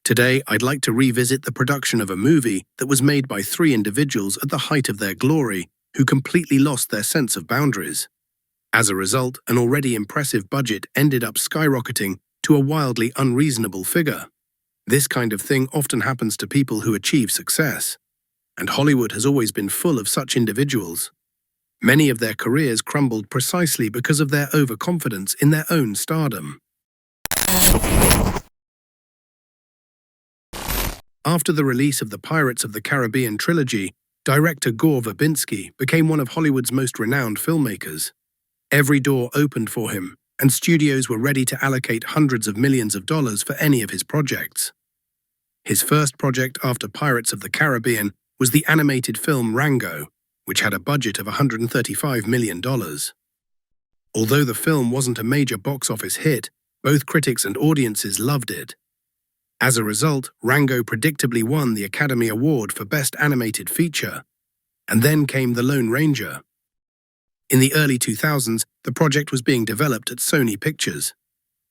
Today, I'd like to revisit the production of a movie that was made by three individuals at the height of their glory who completely lost their sense of boundaries. As a result, an already impressive budget ended up skyrocketing to a wildly unreasonable figure. This kind of thing often happens to people who achieve success, and Hollywood has always been full of such individuals. Many of their careers crumbled precisely because of their overconfidence in their own stardom. After the release of the Pirates of the Caribbean trilogy, director Gore Verbinski became one of Hollywood's most renowned filmmakers. Every door opened for him, and studios were ready to allocate hundreds of millions of dollars for any of his projects. His first project after Pirates of the Caribbean was the animated film Rango, which had a budget of $135 million. Although the film wasn't a major box office hit, both critics and audiences loved it. As a result, Rango predictably won the Academy Award for Best Animated Feature. And then came The Lone Ranger. In the early 2000s, the project was being developed at Sony Pictures.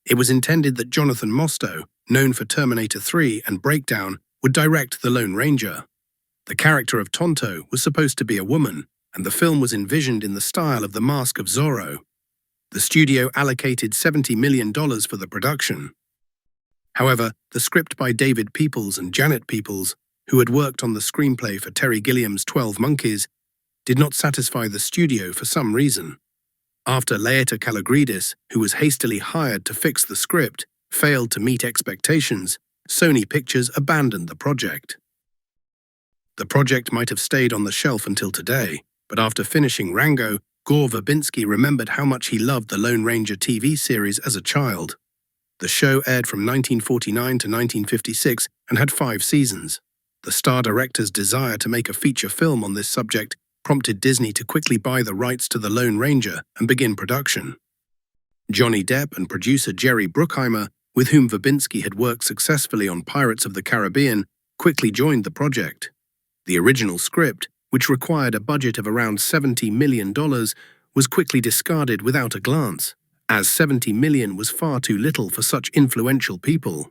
It was intended that Jonathan Mostow, known for Terminator 3 and Breakdown, would direct The Lone Ranger. The character of Tonto was supposed to be a woman, and the film was envisioned in the style of The Mask of Zorro. The studio allocated $70 million for the production. However, the script by David Peoples and Janet Peoples, who had worked on the screenplay for Terry Gilliam's 12 Monkeys, did not satisfy the studio for some reason. After Laeta Kalogridis, who was hastily hired to fix the script, failed to meet expectations, Sony Pictures abandoned the project. The project might have stayed on the shelf until today, but after finishing Rango, Gore Verbinski remembered how much he loved the Lone Ranger TV series as a child. The show aired from 1949 to 1956 and had 5 seasons. The star director's desire to make a feature film on this subject prompted Disney to quickly buy the rights to The Lone Ranger and begin production. Johnny Depp and producer Jerry Bruckheimer, with whom Verbinski had worked successfully on Pirates of the Caribbean, quickly joined the project. The original script, which required a budget of around $70 million, was quickly discarded without a glance, as $70 million was far too little for such influential people.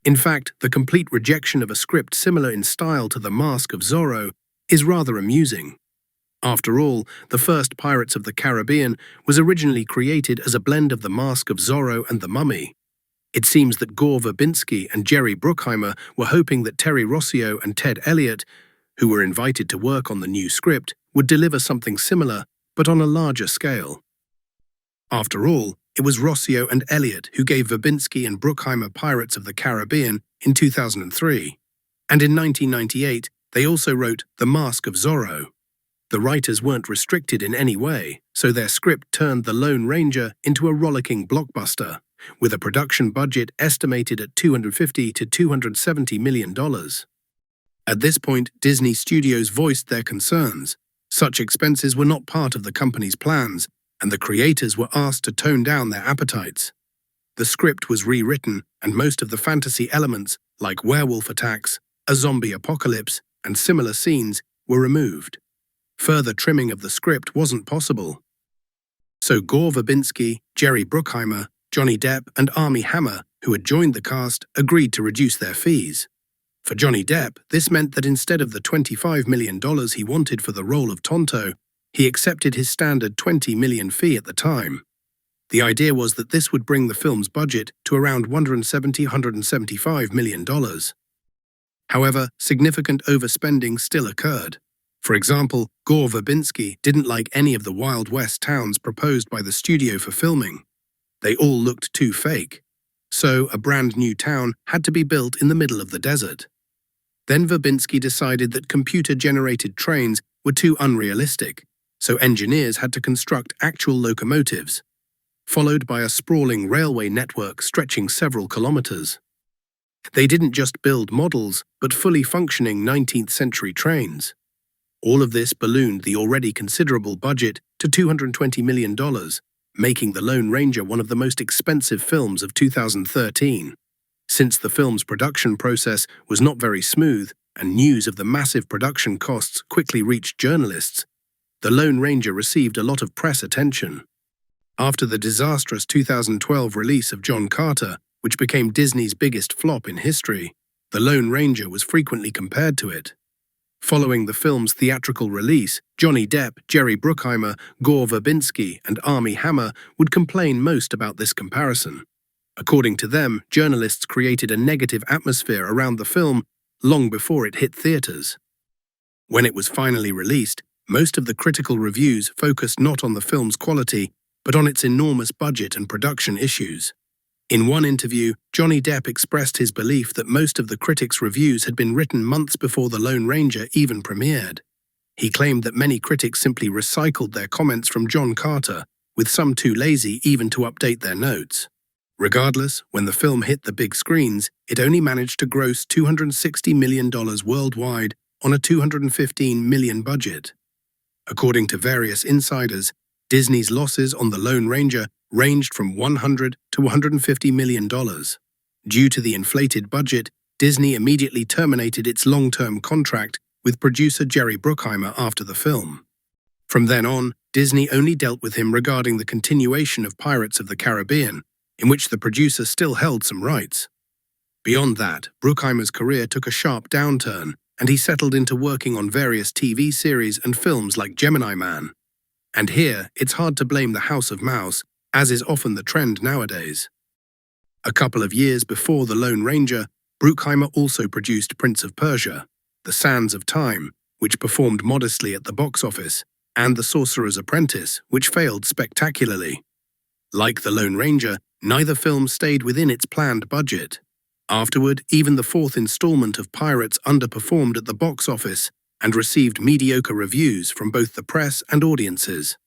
In fact, the complete rejection of a script similar in style to The Mask of Zorro is rather amusing. After all, the first Pirates of the Caribbean was originally created as a blend of The Mask of Zorro and The Mummy. It seems that Gore Verbinski and Jerry Bruckheimer were hoping that Terry Rossio and Ted Elliott, who were invited to work on the new script, would deliver something similar, but on a larger scale. After all, it was Rossio and Elliott who gave Verbinski and Bruckheimer Pirates of the Caribbean in 2003, and in 1998 they also wrote The Mask of Zorro. The writers weren't restricted in any way, so their script turned The Lone Ranger into a rollicking blockbuster, with a production budget estimated at $250 to $270 million. At this point, Disney Studios voiced their concerns. Such expenses were not part of the company's plans, and the creators were asked to tone down their appetites. The script was rewritten, and most of the fantasy elements, like werewolf attacks, a zombie apocalypse, and similar scenes, were removed. Further trimming of the script wasn't possible. So Gore Verbinski, Jerry Bruckheimer, Johnny Depp, and Armie Hammer, who had joined the cast, agreed to reduce their fees. For Johnny Depp, this meant that instead of the $25 million he wanted for the role of Tonto, he accepted his standard $20 million fee at the time. The idea was that this would bring the film's budget to around $175 million. However, significant overspending still occurred. For example, Gore Verbinski didn't like any of the Wild West towns proposed by the studio for filming. They all looked too fake. So a brand new town had to be built in the middle of the desert. Then Verbinski decided that computer-generated trains were too unrealistic, so engineers had to construct actual locomotives, followed by a sprawling railway network stretching several kilometers. They didn't just build models, but fully functioning 19th-century trains. All of this ballooned the already considerable budget to $220 million, making The Lone Ranger one of the most expensive films of 2013. Since the film's production process was not very smooth and news of the massive production costs quickly reached journalists, The Lone Ranger received a lot of press attention. After the disastrous 2012 release of John Carter, which became Disney's biggest flop in history, The Lone Ranger was frequently compared to it. Following the film's theatrical release, Johnny Depp, Jerry Bruckheimer, Gore Verbinski, and Armie Hammer would complain most about this comparison. According to them, journalists created a negative atmosphere around the film long before it hit theaters. When it was finally released, most of the critical reviews focused not on the film's quality, but on its enormous budget and production issues. In one interview, Johnny Depp expressed his belief that most of the critics' reviews had been written months before The Lone Ranger even premiered. He claimed that many critics simply recycled their comments from John Carter, with some too lazy even to update their notes. Regardless, when the film hit the big screens, it only managed to gross $260 million worldwide on a $215 million budget. According to various insiders, Disney's losses on The Lone Ranger ranged from $100 to $150 million. Due to the inflated budget, Disney immediately terminated its long-term contract with producer Jerry Bruckheimer after the film. From then on, Disney only dealt with him regarding the continuation of Pirates of the Caribbean, in which the producer still held some rights. Beyond that, Bruckheimer's career took a sharp downturn, and he settled into working on various TV series and films like Gemini Man. And here, it's hard to blame the House of Mouse, as is often the trend nowadays. A couple of years before The Lone Ranger, Bruckheimer also produced Prince of Persia, The Sands of Time, which performed modestly at the box office, and The Sorcerer's Apprentice, which failed spectacularly. Like The Lone Ranger, neither film stayed within its planned budget. Afterward, even the fourth installment of Pirates underperformed at the box office and received mediocre reviews from both the press and audiences.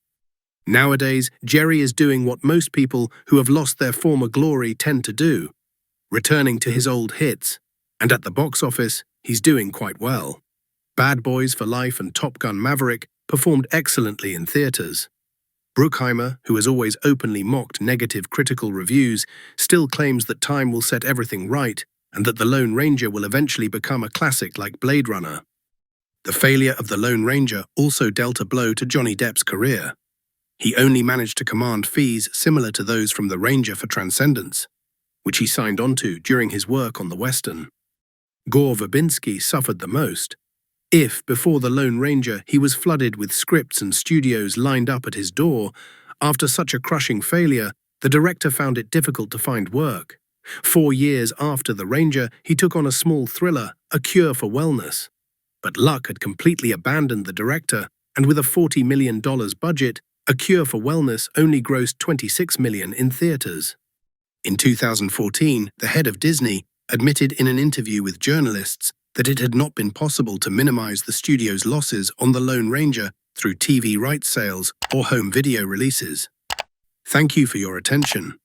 Nowadays, Jerry is doing what most people who have lost their former glory tend to do, returning to his old hits, and at the box office, he's doing quite well. Bad Boys for Life and Top Gun Maverick performed excellently in theaters. Bruckheimer, who has always openly mocked negative critical reviews, still claims that time will set everything right and that The Lone Ranger will eventually become a classic like Blade Runner. The failure of The Lone Ranger also dealt a blow to Johnny Depp's career. He only managed to command fees similar to those from The Ranger for Transcendence, which he signed onto during his work on the Western. Gore Verbinski suffered the most. If, before The Lone Ranger, he was flooded with scripts and studios lined up at his door, after such a crushing failure, the director found it difficult to find work. 4 years after The Ranger, he took on a small thriller, A Cure for Wellness. But luck had completely abandoned the director, and with a $40 million budget, A Cure for Wellness only grossed $26 million in theaters. In 2014, the head of Disney admitted in an interview with journalists that it had not been possible to minimize the studio's losses on The Lone Ranger through TV rights sales or home video releases. Thank you for your attention.